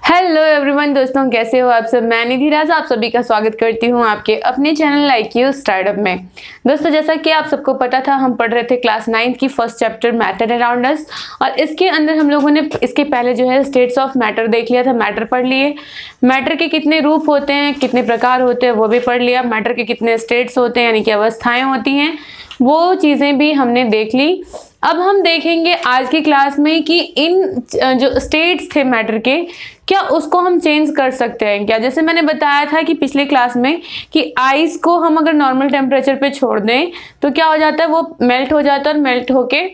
Hello everyone दोस्तों, कैसे हो आप सब। मैं निधि राजा आप सभी का स्वागत करती हूँ आपके अपने चैनल लाइक यू स्टार्टअप में। दोस्तों, जैसा कि आप सबको पता था, हम पढ़ रहे थे क्लास 9 की first chapter matter around us, और इसके अंदर हम लोगों ने इसके पहले जो है स्टेट्स ऑफ मैटर देख लिया था। मैटर पढ़ लिए, मैटर के कितने रूप होते हैं, कितने प्रकार होते हैं वो भी पढ़ लिया, मैटर के कितने स्टेट्स होते हैं यानी कि अवस्थाएं होती हैं, वो चीज़ें भी हमने देख ली। अब हम देखेंगे आज की क्लास में कि इन जो स्टेट्स थे मैटर के, क्या उसको हम चेंज कर सकते हैं क्या। जैसे मैंने बताया था कि पिछले क्लास में कि आइस को हम अगर नॉर्मल टेम्परेचर पे छोड़ दें तो क्या हो जाता है, वो मेल्ट हो जाता है और मेल्ट होके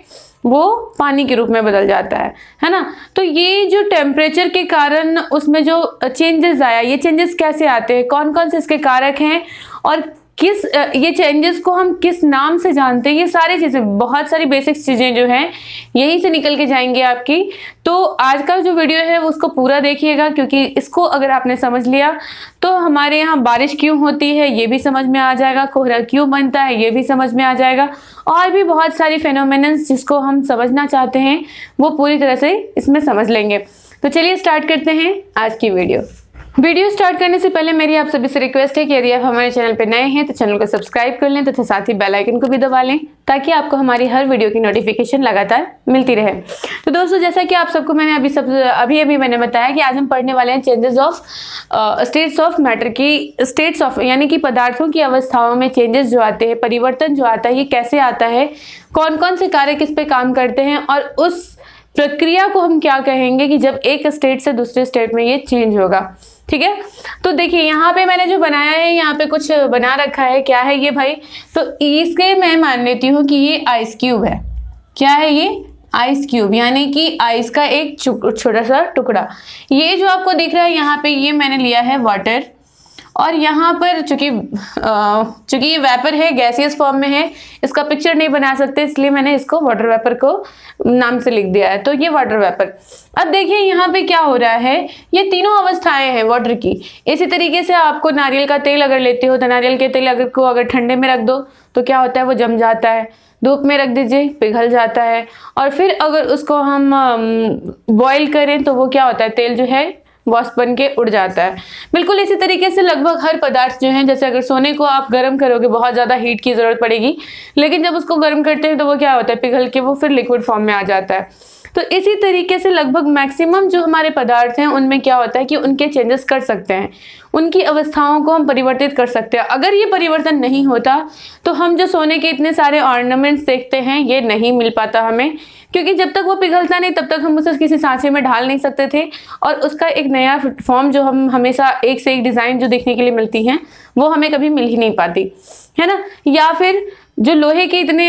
वो पानी के रूप में बदल जाता है ना। तो ये जो टेम्परेचर के कारण उसमें जो चेंजेस आया, ये चेंजेस कैसे आते हैं, कौन कौन से इसके कारक हैं और किस ये चेंजेस को हम किस नाम से जानते हैं, ये सारी चीज़ें, बहुत सारी बेसिक चीज़ें जो हैं यहीं से निकल के जाएंगी आपकी। तो आज का जो वीडियो है वो उसको पूरा देखिएगा, क्योंकि इसको अगर आपने समझ लिया तो हमारे यहाँ बारिश क्यों होती है ये भी समझ में आ जाएगा, कोहरा क्यों बनता है ये भी समझ में आ जाएगा, और भी बहुत सारी फेनोमेनन्स जिसको हम समझना चाहते हैं वो पूरी तरह से इसमें समझ लेंगे। तो चलिए स्टार्ट करते हैं आज की वीडियो स्टार्ट करने से पहले मेरी आप सभी से रिक्वेस्ट है कि यदि आप हमारे चैनल पर नए हैं तो चैनल को सब्सक्राइब कर लें तथा साथ ही बेल आइकन को भी दबा लें, ताकि आपको हमारी हर वीडियो की नोटिफिकेशन लगातार मिलती रहे। तो दोस्तों, जैसा कि आप सबको मैंने अभी मैंने बताया कि आज हम पढ़ने वाले हैं changes of states of matter की, स्टेट्स ऑफ यानी कि पदार्थों की अवस्थाओं में चेंजेस जो आते हैं, परिवर्तन जो आता है, ये कैसे आता है, कौन कौन से कार्य किस पे काम करते हैं, और उस प्रक्रिया को हम क्या कहेंगे कि जब एक स्टेट से दूसरे स्टेट में ये चेंज होगा। ठीक है, तो देखिए यहाँ पे मैंने जो बनाया है, यहाँ पे कुछ बना रखा है। क्या है ये भाई, तो इसके मैं मान लेती हूँ कि ये आइस क्यूब है। क्या है ये, आइस क्यूब, यानी कि आइस का एक छोटा सा टुकड़ा। ये जो आपको दिख रहा है यहाँ पे, ये मैंने लिया है वाटर, और यहाँ पर चूंकि ये वेपर है, गैसियस फॉर्म में है, इसका पिक्चर नहीं बना सकते, इसलिए मैंने इसको वाटर वेपर को नाम से लिख दिया है। तो ये वाटर वेपर। अब देखिए यहाँ पे क्या हो रहा है, ये तीनों अवस्थाएं हैं वाटर की। इसी तरीके से आपको नारियल का तेल अगर लेते हो तो नारियल के तेल अगर ठंडे में रख दो तो क्या होता है, वो जम जाता है। धूप में रख दीजिए, पिघल जाता है। और फिर अगर उसको हम बॉईल करें तो वो क्या होता है, तेल जो है वाष्प बन के उड़ जाता है। बिल्कुल इसी तरीके से लगभग हर पदार्थ जो है, जैसे अगर सोने को आप गर्म करोगे बहुत ज़्यादा हीट की ज़रूरत पड़ेगी, लेकिन जब उसको गर्म करते हैं तो वो क्या होता है, पिघल के वो फिर लिक्विड फॉर्म में आ जाता है। तो इसी तरीके से लगभग मैक्सिमम जो हमारे पदार्थ हैं उनमें क्या होता है कि उनके चेंजेस कर सकते हैं, उनकी अवस्थाओं को हम परिवर्तित कर सकते हैं। अगर ये परिवर्तन नहीं होता तो हम जो सोने के इतने सारे ऑर्नामेंट्स देखते हैं ये नहीं मिल पाता हमें, क्योंकि जब तक वो पिघलता नहीं तब तक हम उसे किसी सांचे में ढाल नहीं सकते थे, और उसका एक नया फॉर्म जो हम हमेशा एक से एक डिज़ाइन जो देखने के लिए मिलती हैं वो हमें कभी मिल ही नहीं पाती, है ना। या फिर जो लोहे के इतने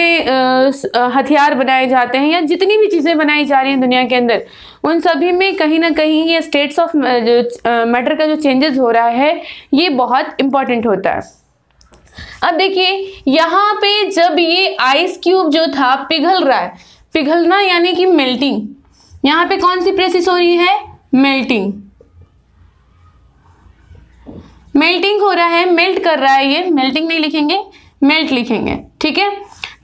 हथियार बनाए जाते हैं या जितनी भी चीज़ें बनाई जा रही हैं दुनिया के अंदर, उन सभी में कहीं ना कहीं ये स्टेट्स ऑफ मैटर का जो चेंजेस हो रहा है ये बहुत इंपॉर्टेंट होता है। अब देखिए यहाँ पे जब ये आइस क्यूब जो था पिघल रहा है, पिघलना यानी कि मेल्टिंग, यहाँ पे कौन सी प्रोसेस हो रही है, मेल्टिंग, मेल्टिंग हो रहा है, मेल्ट कर रहा है। ये मेल्टिंग नहीं लिखेंगे, मेल्ट लिखेंगे, ठीक है।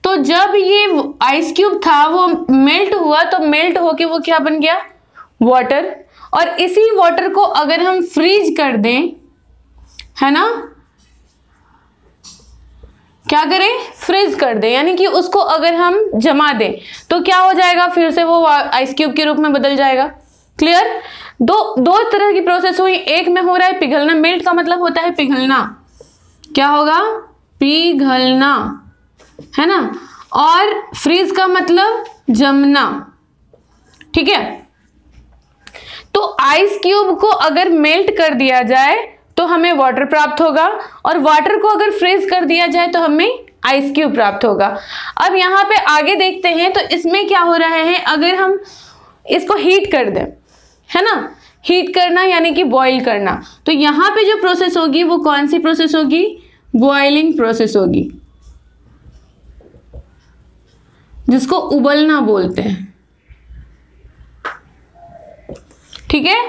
तो जब ये आइस क्यूब था वो मेल्ट हुआ, तो मेल्ट होके वो क्या बन गया, वाटर। और इसी वाटर को अगर हम फ्रीज कर दें, है ना, क्या करें, फ्रीज कर दें, यानी कि उसको अगर हम जमा दें तो क्या हो जाएगा, फिर से वो आइस क्यूब के रूप में बदल जाएगा। क्लियर। दो तरह की प्रोसेस हुई, एक में हो रहा है पिघलना, मेल्ट का मतलब होता है पिघलना, क्या होगा, पिघलना, है ना, और फ्रीज का मतलब जमना, ठीक है। तो आइस क्यूब को अगर मेल्ट कर दिया जाए तो हमें वाटर प्राप्त होगा, और वाटर को अगर फ्रीज कर दिया जाए तो हमें आइस क्यूब प्राप्त होगा। अब यहाँ पे आगे देखते हैं तो इसमें क्या हो रहा है, अगर हम इसको हीट कर दें, है ना, हीट करना यानी कि बॉईल करना, तो यहाँ पे जो प्रोसेस होगी वो कौन सी प्रोसेस होगी, बॉइलिंग प्रोसेस होगी, जिसको उबलना बोलते हैं, ठीक है।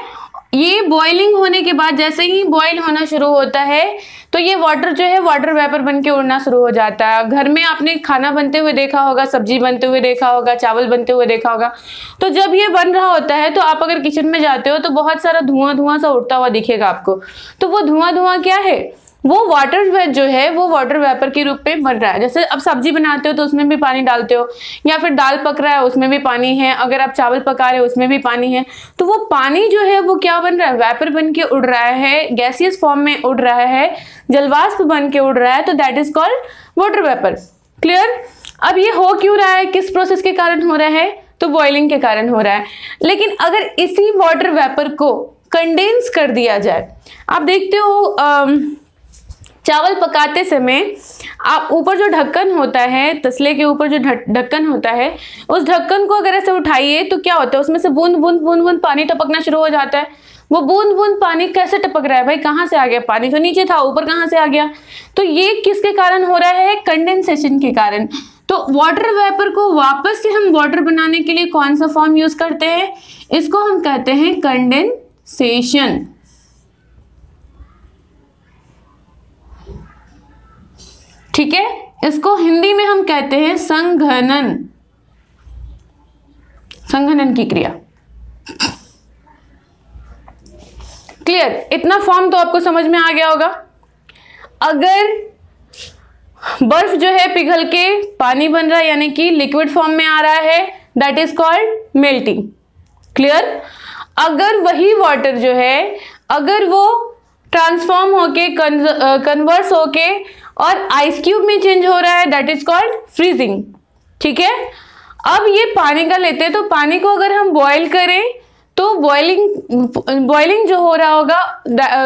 ये बॉइलिंग होने के बाद जैसे ही बॉइल होना शुरू होता है तो ये वाटर जो है वाटर वेपर बन के उड़ना शुरू हो जाता है। घर में आपने खाना बनते हुए देखा होगा, सब्जी बनते हुए देखा होगा, चावल बनते हुए देखा होगा। तो जब ये बन रहा होता है तो आप अगर किचन में जाते हो तो बहुत सारा धुआं धुआं सा उड़ता हुआ दिखेगा आपको। तो वो धुआं धुआं क्या है, वो वाटर जो है वो वाटर वेपर के रूप में बन रहा है। जैसे अब सब्जी बनाते हो तो उसमें भी पानी डालते हो, या फिर दाल पक रहा है उसमें भी पानी है, अगर आप चावल पका रहे हो उसमें भी पानी है। तो वो पानी जो है वो क्या बन रहा है, वेपर बन के उड़ रहा है, गैसियस फॉर्म में उड़ रहा है, जलवाष्प बन के उड़ रहा है। तो that is called water vapour. Clear. अब ये हो क्यों रहा है, किस प्रोसेस के कारण हो रहा है, तो बॉइलिंग के कारण हो रहा है। लेकिन अगर इसी वाटर वेपर को कंडेंस कर दिया जाए, आप देखते हो चावल पकाते समय आप ऊपर जो ढक्कन होता है, तसले के ऊपर जो ढक्कन होता है, उस ढक्कन को अगर ऐसे उठाइए तो क्या होता है, उसमें से बूंद बूंद बूंद बूंद पानी टपकना शुरू हो जाता है। वो बूंद बूंद पानी कैसे टपक रहा है भाई, कहाँ से आ गया, पानी तो नीचे था, ऊपर कहाँ से आ गया। तो ये किसके कारण हो रहा है, कंडेंसेशन के कारण। तो वाटर वेपर को वापस से हम वाटर बनाने के लिए कौन सा फॉर्म यूज करते हैं, इसको हम कहते हैं कंडेंसेशन। ठीक है, इसको हिंदी में हम कहते हैं संघनन, संघनन की क्रिया। क्लियर, इतना फॉर्म तो आपको समझ में आ गया होगा। अगर बर्फ जो है पिघल के पानी बन रहा है, यानी कि लिक्विड फॉर्म में आ रहा है, that is called melting. Clear. अगर वही वाटर जो है, अगर वो ट्रांसफॉर्म होके कन्वर्स होके और आइस क्यूब में चेंज हो रहा है, दैट इज कॉल्ड फ्रीजिंग। ठीक है। अब ये पानी का लेते हैं, तो पानी को अगर हम बॉईल करें तो बॉइलिंग जो हो रहा होगा,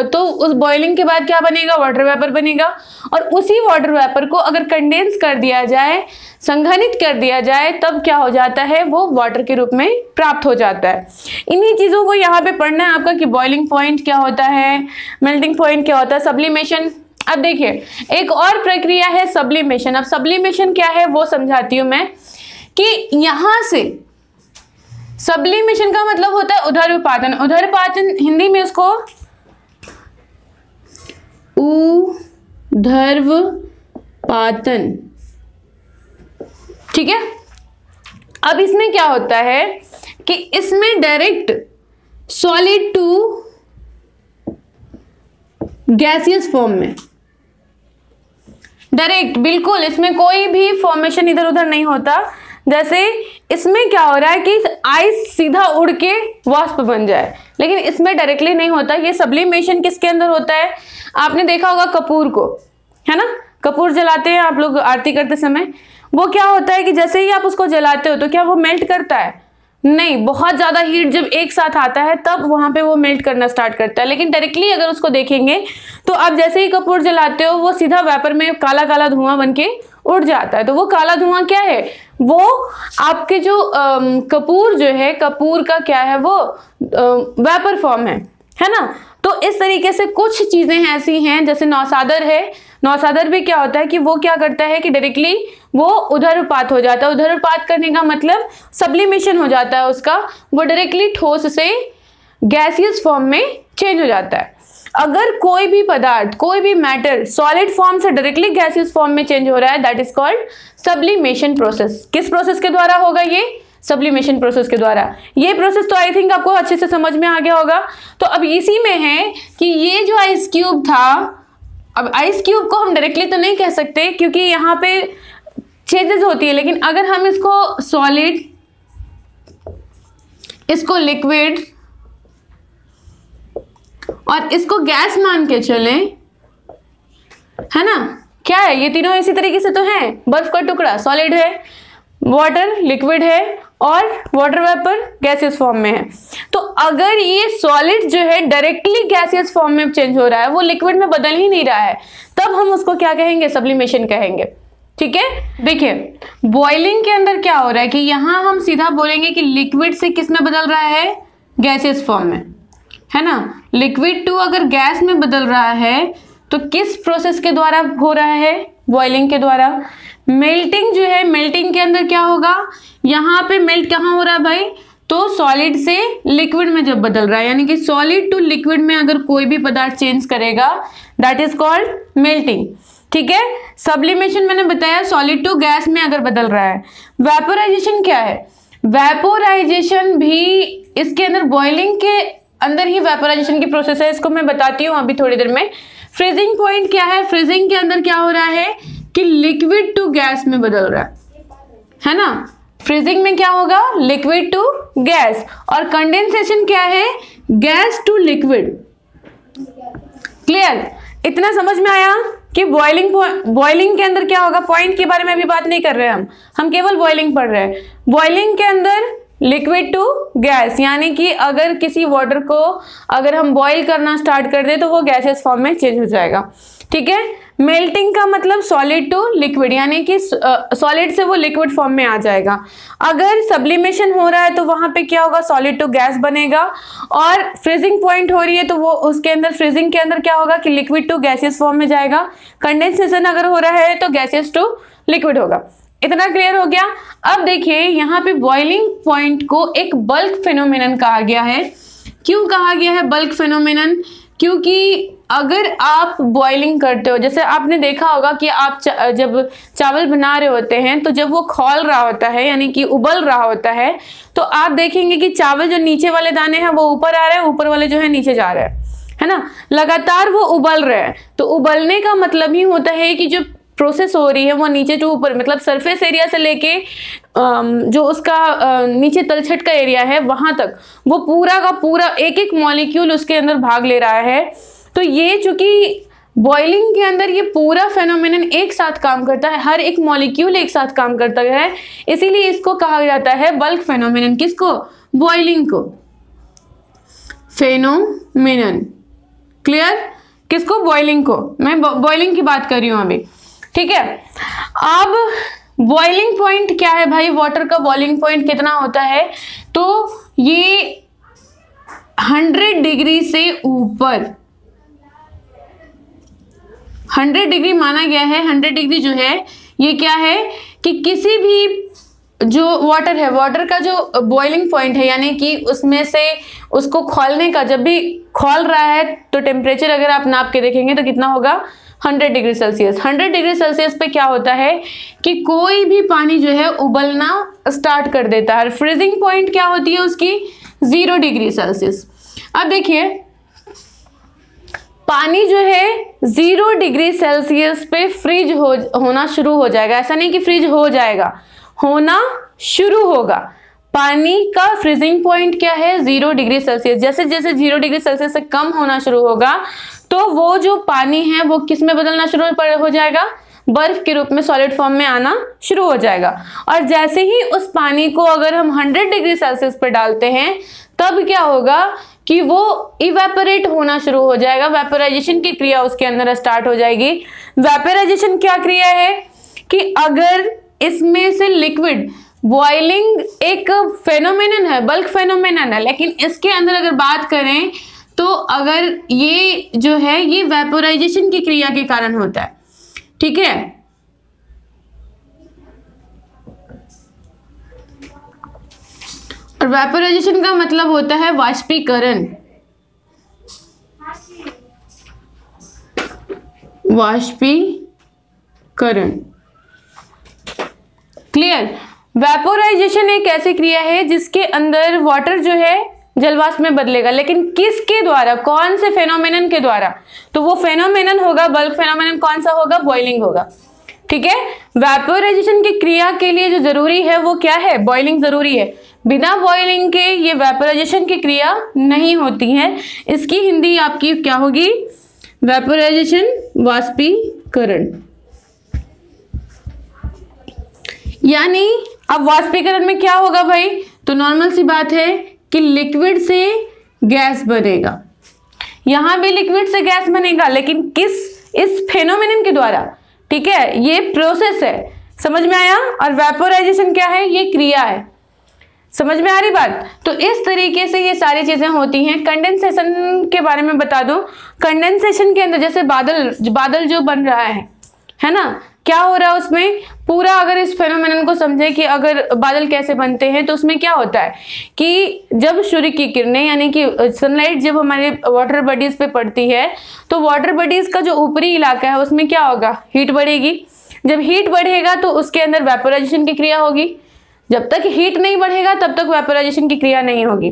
तो उस बॉइलिंग के बाद क्या बनेगा, वाटर वेपर बनेगा। और उसी वाटर वेपर को अगर कंडेंस कर दिया जाए, संघनित कर दिया जाए, तब क्या हो जाता है, वो वाटर के रूप में प्राप्त हो जाता है। इन्हीं चीजों को यहाँ पे पढ़ना है आपका कि बॉइलिंग पॉइंट क्या होता है, मेल्टिंग पॉइंट क्या होता है, सब्लिमेशन। अब देखिए एक और प्रक्रिया है सब्लिमेशन। अब सब्लिमेशन क्या है वो समझाती हूं मैं, कि यहां से सब्लिमेशन का मतलब होता है उधर्वपातन। उधर्वपातन हिंदी में उसको उधर्वपातन। ठीक है। अब इसमें क्या होता है कि इसमें direct solid to gaseous form में, डायरेक्ट, बिल्कुल इसमें कोई भी फॉर्मेशन इधर उधर नहीं होता। जैसे इसमें क्या हो रहा है कि आइस सीधा उड़ के वाष्प बन जाए, लेकिन इसमें डायरेक्टली नहीं होता। ये सब्लिमेशन किसके अंदर होता है, आपने देखा होगा कपूर को, है ना, कपूर जलाते हैं आप लोग आरती करते समय। वो क्या होता है कि जैसे ही आप उसको जलाते हो तो क्या वो मेल्ट करता है, नहीं, बहुत ज्यादा हीट जब एक साथ आता है तब वहां पे वो मेल्ट करना स्टार्ट करता है। लेकिन डायरेक्टली अगर उसको देखेंगे तो आप जैसे ही कपूर जलाते हो वो सीधा वेपर में काला काला धुआं बन के उड़ जाता है। तो वो काला धुआं क्या है, वो आपके जो कपूर जो है, कपूर का क्या है, वो वेपर फॉर्म है ना। तो इस तरीके से कुछ चीजें ऐसी हैं, जैसे नौसादर है, नौसादर भी क्या होता है कि वो क्या करता है कि डायरेक्टली वो उधर्वपात हो जाता है। उधर्वपात करने का मतलब सब्लिमेशन हो जाता है उसका, वो डायरेक्टली ठोस से गैसियस फॉर्म में चेंज हो जाता है। अगर कोई भी पदार्थ, कोई भी मैटर सॉलिड फॉर्म से डायरेक्टली गैसियस फॉर्म में चेंज हो रहा है, that is called sublimation process. किस प्रोसेस के द्वारा होगा ये, सब्लिमेशन प्रोसेस के द्वारा। ये प्रोसेस तो आई थिंक आपको अच्छे से समझ में आ गया होगा। तो अब इसी में है कि ये जो आइस क्यूब था, अब आइस क्यूब को हम डायरेक्टली तो नहीं कह सकते क्योंकि यहाँ पे चेंजेस होती है, लेकिन अगर हम इसको सॉलिड, इसको लिक्विड और इसको गैस मान के चले, है ना, क्या है, ये तीनों इसी तरीके से तो हैं। बर्फ का टुकड़ा सॉलिड है, वाटर लिक्विड है और वाटर वेपर गैसियस फॉर्म में है। तो अगर ये सॉलिड जो है डायरेक्टली गैसियस फॉर्म में चेंज हो रहा है, वो लिक्विड में बदल ही नहीं रहा है, तब हम उसको क्या कहेंगे, सब्लिमेशन कहेंगे। ठीक है। देखिए बॉइलिंग के अंदर क्या हो रहा है कि यहां हम सीधा बोलेंगे कि लिक्विड से किस में बदल रहा है, गैसियस फॉर्म में, है ना। लिक्विड टू अगर गैस में बदल रहा है तो किस प्रोसेस के द्वारा हो रहा है, बॉइलिंग के द्वारा। मेल्टिंग जो है, मेल्टिंग के अंदर क्या होगा, यहाँ पे मेल्ट कहाँ हो रहा है भाई, तो सॉलिड से लिक्विड में जब बदल रहा है, यानी कि सॉलिड टू लिक्विड में अगर कोई भी पदार्थ चेंज करेगा दैट इज कॉल्ड मेल्टिंग। ठीक है, सब्लिमेशन मैंने बताया सॉलिड टू गैस में अगर बदल रहा है। वेपोराइजेशन क्या है? वेपोराइजेशन भी इसके अंदर बॉइलिंग के अंदर ही वेपोराइजेशन की प्रोसेस है, इसको मैं बताती हूँ अभी थोड़ी देर में। फ्रीजिंग पॉइंट क्या है? फ्रीजिंग के अंदर क्या हो रहा है कि लिक्विड टू गैस में बदल रहा है ना। फ्रीजिंग में क्या होगा? Liquid to gas. और कंडेंसेशन क्या है? Gas to liquid. क्लियर? इतना समझ में आया कि बॉइलिंग के अंदर क्या होगा? पॉइंट के बारे में अभी बात नहीं कर रहे हैं हम केवल बॉइलिंग पढ़ रहे हैं। बॉइलिंग के अंदर लिक्विड टू गैस, यानी कि अगर किसी वाटर को अगर हम बॉईल करना स्टार्ट कर दे तो वो गैसेस फॉर्म में चेंज हो जाएगा। ठीक है, मेल्टिंग का मतलब सॉलिड टू लिक्विड, यानी कि सॉलिड से वो लिक्विड फॉर्म में आ जाएगा। अगर सब्लिमेशन हो रहा है तो वहां पे क्या होगा? सॉलिड टू गैस बनेगा। और फ्रीजिंग पॉइंट हो रही है तो वो उसके अंदर फ्रीजिंग के अंदर क्या होगा कि लिक्विड टू गैसेस फॉर्म में जाएगा। कंडेंसेशन अगर हो रहा है तो गैसेस टू लिक्विड होगा। इतना क्लियर हो गया? अब देखिए यहाँ पे बॉइलिंग पॉइंट को एक बल्क फेनोमेनन कहा गया है। क्यों कहा गया है बल्क फेनोमेनन? क्योंकि अगर आप बॉइलिंग करते हो, जैसे आपने देखा होगा कि आप जब चावल बना रहे होते हैं तो जब वो खौल रहा होता है यानी कि उबल रहा होता है तो आप देखेंगे कि चावल जो नीचे वाले दाने हैं वो ऊपर आ रहे हैं, ऊपर वाले जो है नीचे जा रहे हैं, है ना। लगातार वो उबल रहे हैं। तो उबलने का मतलब ही होता है कि जो प्रोसेस हो रही है वो नीचे टू ऊपर, मतलब सरफेस एरिया से लेके जो उसका नीचे तलछट का एरिया है वहां तक वो पूरा का पूरा एक एक मॉलिक्यूल उसके अंदर भाग ले रहा है। तो ये चूंकि बॉइलिंग के अंदर ये पूरा फेनोमेनन एक साथ काम करता है, हर एक मॉलिक्यूल एक साथ काम करता है, इसीलिए इसको कहा जाता है बल्क फेनोमेनन। किसको? बॉइलिंग को फेनोमेनन। क्लियर? किसको? बॉइलिंग को। मैं बॉइलिंग की बात कर रही हूं अभी। ठीक है, अब बॉइलिंग पॉइंट क्या है भाई? वाटर का बॉइलिंग पॉइंट कितना होता है? तो ये 100 डिग्री से ऊपर, 100 डिग्री माना गया है। 100 डिग्री जो है ये क्या है कि किसी भी जो वाटर है, वाटर का जो बॉइलिंग पॉइंट है यानी कि उसमें से उसको खौलने का, जब भी खौल रहा है तो टेम्परेचर अगर आप नाप के देखेंगे तो कितना होगा? 100 डिग्री सेल्सियस। 100 डिग्री सेल्सियस पे क्या होता है कि कोई भी पानी जो है उबलना स्टार्ट कर देता है। फ्रीजिंग पॉइंट क्या होती है उसकी? 0 डिग्री सेल्सियस। अब देखिए पानी जो है 0 डिग्री सेल्सियस पे फ्रीज होना शुरू हो जाएगा। ऐसा नहीं कि फ्रीज हो जाएगा, होना शुरू होगा। पानी का फ्रीजिंग पॉइंट क्या है? 0 डिग्री सेल्सियस। जैसे जैसे 0 डिग्री सेल्सियस से कम होना शुरू होगा तो वो जो पानी है वो किस में बदलना शुरू हो जाएगा? बर्फ के रूप में सॉलिड फॉर्म में आना शुरू हो जाएगा। और जैसे ही उस पानी को अगर हम 100 डिग्री सेल्सियस पर डालते हैं तब क्या होगा कि वो इवेपोरेट होना शुरू हो जाएगा। वेपोराइजेशन की क्रिया उसके अंदर स्टार्ट हो जाएगी। वेपोराइजेशन क्या क्रिया है कि अगर इसमें से लिक्विड, बॉइलिंग एक फेनोमेनन है, बल्क फेनोमेनन है, लेकिन इसके अंदर अगर बात करें तो अगर ये जो है ये वेपोराइजेशन की क्रिया के कारण होता है। ठीक है, और वेपोराइजेशन का मतलब होता है वाष्पीकरण। वाष्पीकरण। क्लियर? वेपोराइजेशन एक ऐसी क्रिया है जिसके अंदर वाटर जो है जलवाष्प में बदलेगा, लेकिन किसके द्वारा? कौन से फेनोमेनन के द्वारा? तो वो फेनोमेनन होगा बल्क फेनोमेनन। कौन सा होगा? बॉइलिंग होगा। ठीक है, वेपोराइजेशन की क्रिया के लिए जो जरूरी है वो क्या है? बॉइलिंग जरूरी है। बिना बॉइलिंग के ये वेपोराइजेशन की क्रिया नहीं होती है। इसकी हिंदी आपकी क्या होगी? वेपोराइजेशन, वाष्पीकरण। यानी अब वाष्पीकरण में क्या होगा भाई? तो नॉर्मल सी बात है कि लिक्विड से गैस बनेगा। यहां भी लिक्विड से गैस बनेगा, लेकिन किस? इस फेनोमेनन के द्वारा। ठीक है, ये प्रोसेस है। समझ में आया? और वेपोराइजेशन क्या है? ये क्रिया है। समझ में आ रही बात? तो इस तरीके से ये सारी चीजें होती हैं। कंडेंसेशन के बारे में बता दूं। कंडेंसेशन के अंदर जैसे बादल जो बन रहा है ना, क्या हो रहा है उसमें पूरा, अगर इस फेनोमेनन को समझे कि अगर बादल कैसे बनते हैं, तो उसमें क्या होता है कि जब सूर्य की किरणें यानी कि सनलाइट जब हमारे वाटर बॉडीज पे पड़ती है, तो वाटर बॉडीज का जो ऊपरी इलाका है उसमें क्या होगा, हीट बढ़ेगी। जब हीट बढ़ेगा तो उसके अंदर वेपोराइजेशन की क्रिया होगी। जब तक हीट नहीं बढ़ेगा तब तक वेपोराइजेशन की क्रिया नहीं होगी।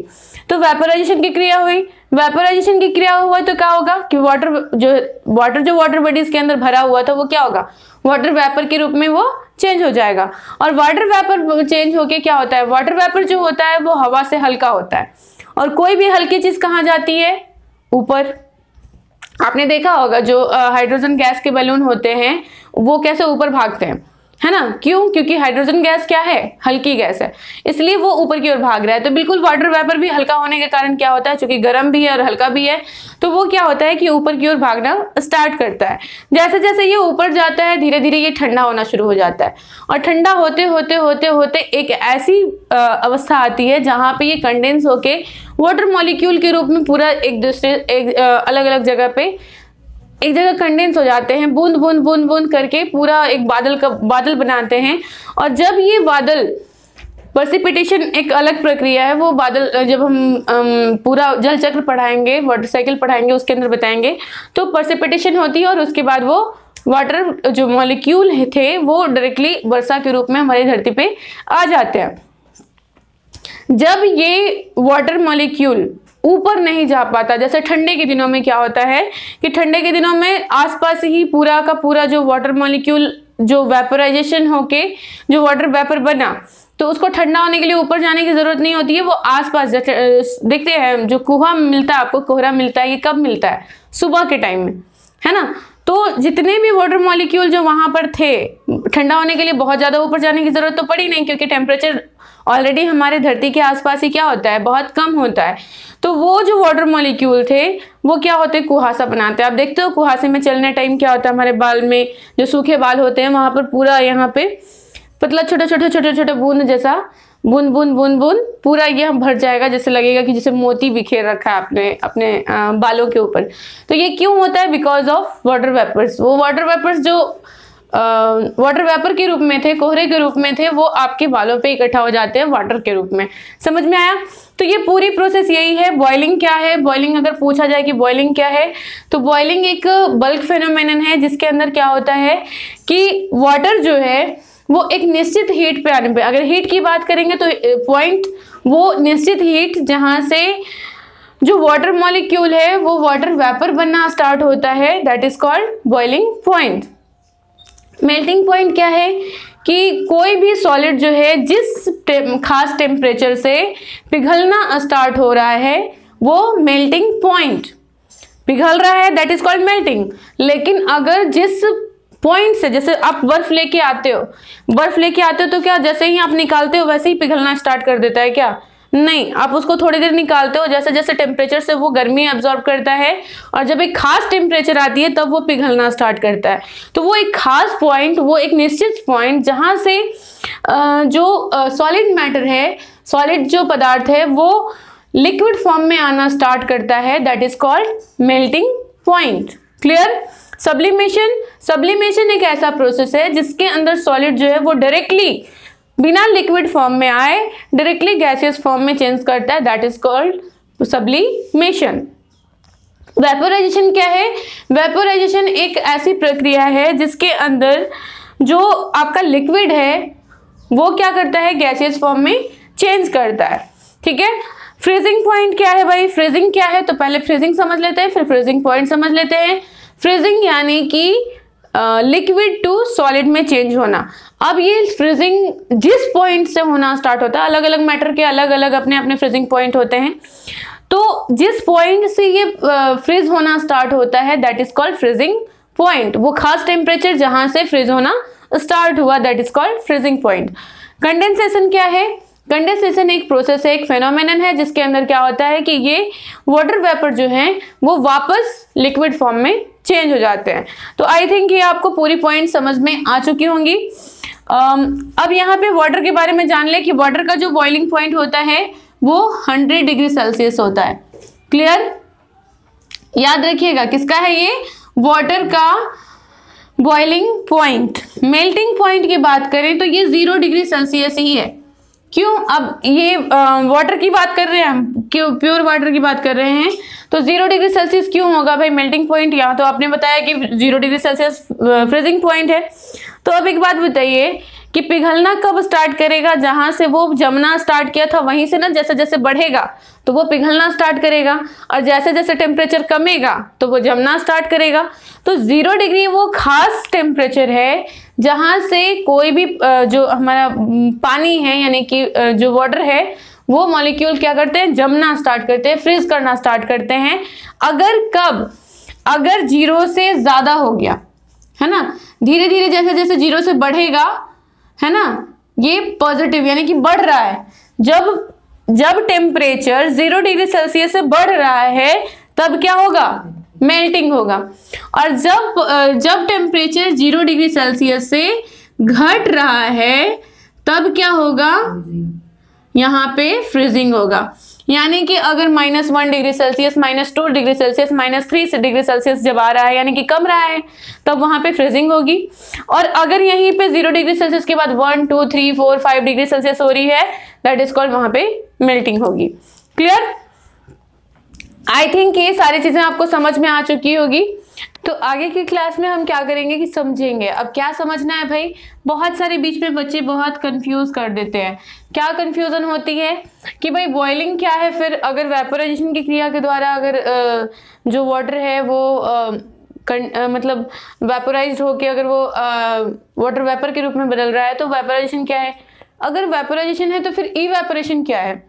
तो वेपोराइजेशन की क्रिया हुई, वेपोराइजेशन की क्रिया हुआ तो क्या होगा कि वाटर जो वाटर बॉडीज के अंदर भरा हुआ था वो क्या होगा, वाटर वेपर के रूप में वो चेंज हो जाएगा। और वाटर वेपर चेंज होके क्या होता है, वाटर वेपर जो होता है वो हवा से हल्का होता है। और कोई भी हल्की चीज कहाँ जाती है, ऊपर। आपने देखा होगा जो हाइड्रोजन गैस के बैलून होते हैं वो कैसे ऊपर भागते हैं, है ना, क्यों, क्योंकि हाइड्रोजन गैस क्या है, हल्की गैस है, इसलिए वो ऊपर की ओर भाग रहा है। तो बिल्कुल वाटर वेपर भी हल्का होने के कारण क्या होता है, चूंकि गर्म भी है और हल्का भी है, तो वो क्या होता है कि ऊपर की ओर भागना स्टार्ट करता है। जैसे जैसे ये ऊपर जाता है धीरे धीरे ये ठंडा होना शुरू हो जाता है, और ठंडा होते होते होते होते एक ऐसी अवस्था आती है जहां पे ये कंडेंस होके वाटर मॉलिक्यूल के रूप में पूरा अलग अलग जगह पे एक जगह कंडेंस हो जाते हैं, बूंद बूंद बूंद बूंद करके पूरा एक बादल बनाते हैं। और जब ये बादल, प्रेसिपिटेशन एक अलग प्रक्रिया है, वो बादल जब हम पूरा जल चक्र पढ़ाएंगे, वाटर साइकिल पढ़ाएंगे, उसके अंदर बताएंगे, तो प्रेसिपिटेशन होती है और उसके बाद वो वाटर जो मॉलिक्यूल थे वो डायरेक्टली वर्षा के रूप में हमारी धरती पे आ जाते हैं। जब ये वाटर मॉलिक्यूल ऊपर नहीं जा पाता, जैसे ठंडे के दिनों में क्या होता है कि ठंडे के दिनों में आसपास ही पूरा का पूरा जो वाटर मॉलिक्यूल जो वेपोराइजेशन होके जो वाटर वेपर बना, तो उसको ठंडा होने के लिए ऊपर जाने की जरूरत नहीं होती है, वो आसपास देखते हैं जो कुहा मिलता है आपको, कोहरा मिलता है, ये कब मिलता है, सुबह के टाइम में, है ना। तो जितने भी वाटर मॉलिक्यूल जो वहां पर थे, ठंडा होने के लिए बहुत ज्यादा ऊपर जाने की जरूरत तो पड़ी नहीं, क्योंकि टेम्परेचर ऑलरेडी हमारे धरती के आसपास ही क्या होता है, बहुत कम होता है। तो वो जो वाटर मॉलिक्यूल थे वो क्या होते हैं, कुहासा बनाते हैं। आप देखते हो कुहासे में चलने टाइम क्या होता है, हमारे बाल में जो सूखे बाल होते हैं वहां पर पूरा यहाँ पे पतला छोटे छोटे छोटे छोटे बूंद जैसा बूंद बूंद बूंद बूंद पूरा ये भर जाएगा, जैसे लगेगा कि जैसे मोती बिखेर रखा है अपने अपने बालों के ऊपर। तो ये क्यों होता है, बिकॉज ऑफ वाटर वेपर्स। वो वाटर वेपर्स जो वाटर वेपर के रूप में थे, कोहरे के रूप में थे, वो आपके बालों पे इकट्ठा हो जाते हैं वाटर के रूप में। समझ में आया। तो ये पूरी प्रोसेस यही है। बॉइलिंग क्या है, बॉइलिंग अगर पूछा जाए कि बॉइलिंग क्या है, तो बॉइलिंग एक बल्क फेनोमेनन है जिसके अंदर क्या होता है कि वाटर जो है वो एक निश्चित हीट पे आने पे, अगर हीट की बात करेंगे तो पॉइंट, वो निश्चित हीट जहां से जो वाटर मॉलिक्यूल है वो वाटर वेपर बनना स्टार्ट होता है, that is called boiling point. Melting point क्या है कि कोई भी सॉलिड जो है जिस खास टेम्परेचर से पिघलना स्टार्ट हो रहा है वो मेल्टिंग पॉइंट, पिघल रहा है, दैट इज कॉल्ड मेल्टिंग। लेकिन अगर जिस पॉइंट से, जैसे आप बर्फ लेके आते हो, बर्फ लेके आते हो तो क्या जैसे ही आप निकालते हो वैसे ही पिघलना स्टार्ट कर देता है क्या? नहीं, आप उसको थोड़ी देर निकालते हो, जैसे जैसे टेम्परेचर से वो गर्मी एब्जॉर्ब करता है और जब एक खास टेम्परेचर आती है तब वो पिघलना स्टार्ट करता है। तो वो एक खास पॉइंट, वो एक निश्चित पॉइंट जहां से जो सॉलिड मैटर है, सॉलिड जो पदार्थ है वो लिक्विड फॉर्म में आना स्टार्ट करता है, that is called melting point. Clear? Sublimation, sublimation एक ऐसा प्रोसेस है जिसके अंदर सॉलिड जो है वो डायरेक्टली बिना लिक्विड फॉर्म में आए डायरेक्टली गैसियस फॉर्म में चेंज करता है, that is called sublimation. Vaporisation क्या है? वेपोराइजेशन एक ऐसी प्रक्रिया है जिसके अंदर जो आपका लिक्विड है वो क्या करता है, गैसियस फॉर्म में चेंज करता है। ठीक है। फ्रीजिंग पॉइंट क्या है भाई? फ्रीजिंग क्या है? तो पहले फ्रीजिंग समझ लेते हैं, फिर फ्रीजिंग पॉइंट समझ लेते हैं। फ्रीजिंग यानी कि लिक्विड टू सॉलिड में चेंज होना। अब ये फ्रीजिंग जिस पॉइंट से होना स्टार्ट होता है, अलग अलग मैटर के अलग अलग अपने अपने फ्रीजिंग पॉइंट होते हैं, तो जिस पॉइंट से ये फ्रीज होना स्टार्ट होता है that is called freezing point. वो खास टेम्परेचर जहां से फ्रीज होना स्टार्ट हुआ that is called freezing point. Condensation क्या है? कंडेंसेशन एक प्रोसेस है, एक फेनोमेनन है जिसके अंदर क्या होता है कि ये वाटर वेपर जो है वो वापस लिक्विड फॉर्म में चेंज हो जाते हैं। तो आई थिंक ये आपको पूरी पॉइंट समझ में आ चुकी होंगी। अब यहाँ पे वाटर के बारे में जान ले कि वाटर का जो बॉइलिंग पॉइंट होता है वो 100 डिग्री सेल्सियस होता है। क्लियर? याद रखिएगा किसका है ये? वाटर का बॉइलिंग पॉइंट, मेल्टिंग पॉइंट की बात करें तो ये 0 डिग्री सेल्सियस ही है। क्यों? अब ये वाटर की बात कर रहे हैं हम, क्यों प्योर वाटर की बात कर रहे हैं, तो 0 डिग्री सेल्सियस क्यों होगा भाई मेल्टिंग पॉइंट? यहाँ तो आपने बताया कि 0 डिग्री सेल्सियस फ्रीजिंग पॉइंट है। तो अब एक बात बताइए कि पिघलना कब स्टार्ट करेगा? जहां से वो जमना स्टार्ट किया था वहीं से ना जैसे जैसे बढ़ेगा तो वो पिघलना स्टार्ट करेगा, और जैसे जैसे टेम्परेचर कमेगा तो वो जमना स्टार्ट करेगा। तो 0 डिग्री वो खास टेम्परेचर है जहां से कोई भी जो हमारा पानी है यानी कि जो वाटर है वो मॉलिक्यूल क्या करते हैं? जमना स्टार्ट करते हैं, फ्रीज करना स्टार्ट करते हैं। अगर 0 से ज्यादा हो गया है ना, धीरे धीरे जैसे जैसे 0 से बढ़ेगा है ना, ये पॉजिटिव यानी कि बढ़ रहा है। जब टेम्परेचर 0 डिग्री सेल्सियस से बढ़ रहा है तब क्या होगा? मेल्टिंग होगा। और जब टेम्परेचर 0 डिग्री सेल्सियस से घट रहा है तब क्या होगा? यहाँ पे फ्रीजिंग होगा। यानी कि अगर -1 degree Celsius, -2 degree Celsius, -3 degree Celsius जब आ रहा है यानी कि कम रहा है तब वहां पे फ्रीजिंग होगी। और अगर यहीं पे 0 डिग्री सेल्सियस के बाद 1, 2, 3, 4, 5 डिग्री सेल्सियस हो रही है, दैट इज कॉल्ड वहां पे मेल्टिंग होगी। क्लियर? आई थिंक ये सारी चीजें आपको समझ में आ चुकी होगी। तो आगे की क्लास में हम क्या करेंगे कि समझेंगे। अब क्या समझना है भाई? बहुत सारे बीच में बच्चे बहुत कंफ्यूज कर देते हैं। क्या कंफ्यूजन होती है कि भाई बॉइलिंग क्या है, फिर अगर वेपोराइजेशन की क्रिया के द्वारा अगर जो वाटर है वो मतलब वेपोराइज्ड होके अगर वो वाटर वेपर के रूप में बदल रहा है तो वेपोराइजेशन क्या है? अगर वेपोराइजेशन है तो फिर इवेपोरेशन क्या है?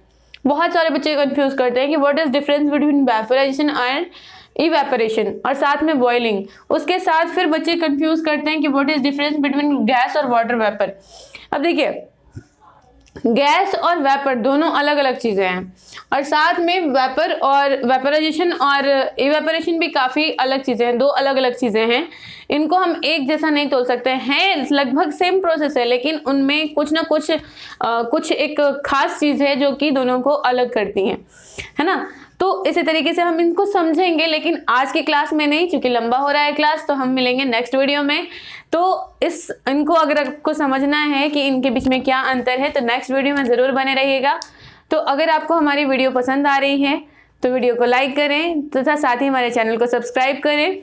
बहुत सारे बच्चे कंफ्यूज करते हैं कि what is difference between vaporisation and evaporation, और साथ में बॉइलिंग। उसके साथ फिर बच्चे कंफ्यूज करते हैं कि what is difference between gas और वाटर वेपर। अब देखिए, गैस और वेपर दोनों अलग अलग चीजें हैं, और साथ में वेपर और वेपराइजेशन और इवेपोरेशन भी काफी अलग चीजें हैं, दो अलग अलग चीजें हैं। इनको हम एक जैसा नहीं तोल सकते हैं, लगभग सेम प्रोसेस है, लेकिन उनमें कुछ ना कुछ एक खास चीज है जो कि दोनों को अलग करती है ना। तो इसी तरीके से हम इनको समझेंगे, लेकिन आज की क्लास में नहीं, क्योंकि लंबा हो रहा है क्लास। तो हम मिलेंगे नेक्स्ट वीडियो में। तो इनको अगर आपको समझना है कि इनके बीच में क्या अंतर है तो नेक्स्ट वीडियो में ज़रूर बने रहिएगा। तो अगर आपको हमारी वीडियो पसंद आ रही है तो वीडियो को लाइक करें तथा साथ ही हमारे चैनल को सब्सक्राइब करें।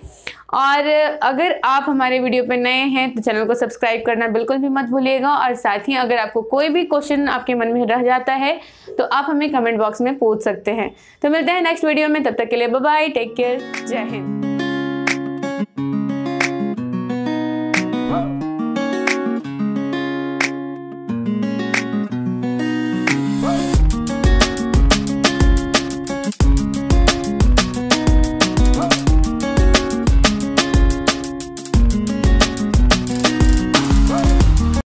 और अगर आप हमारे वीडियो पर नए हैं तो चैनल को सब्सक्राइब करना बिल्कुल भी मत भूलिएगा। और साथ ही अगर आपको कोई भी क्वेश्चन आपके मन में रह जाता है तो आप हमें कमेंट बॉक्स में पूछ सकते हैं। तो मिलते हैं नेक्स्ट वीडियो में, तब तक के लिए बाय बाय, टेक केयर, जय हिंद।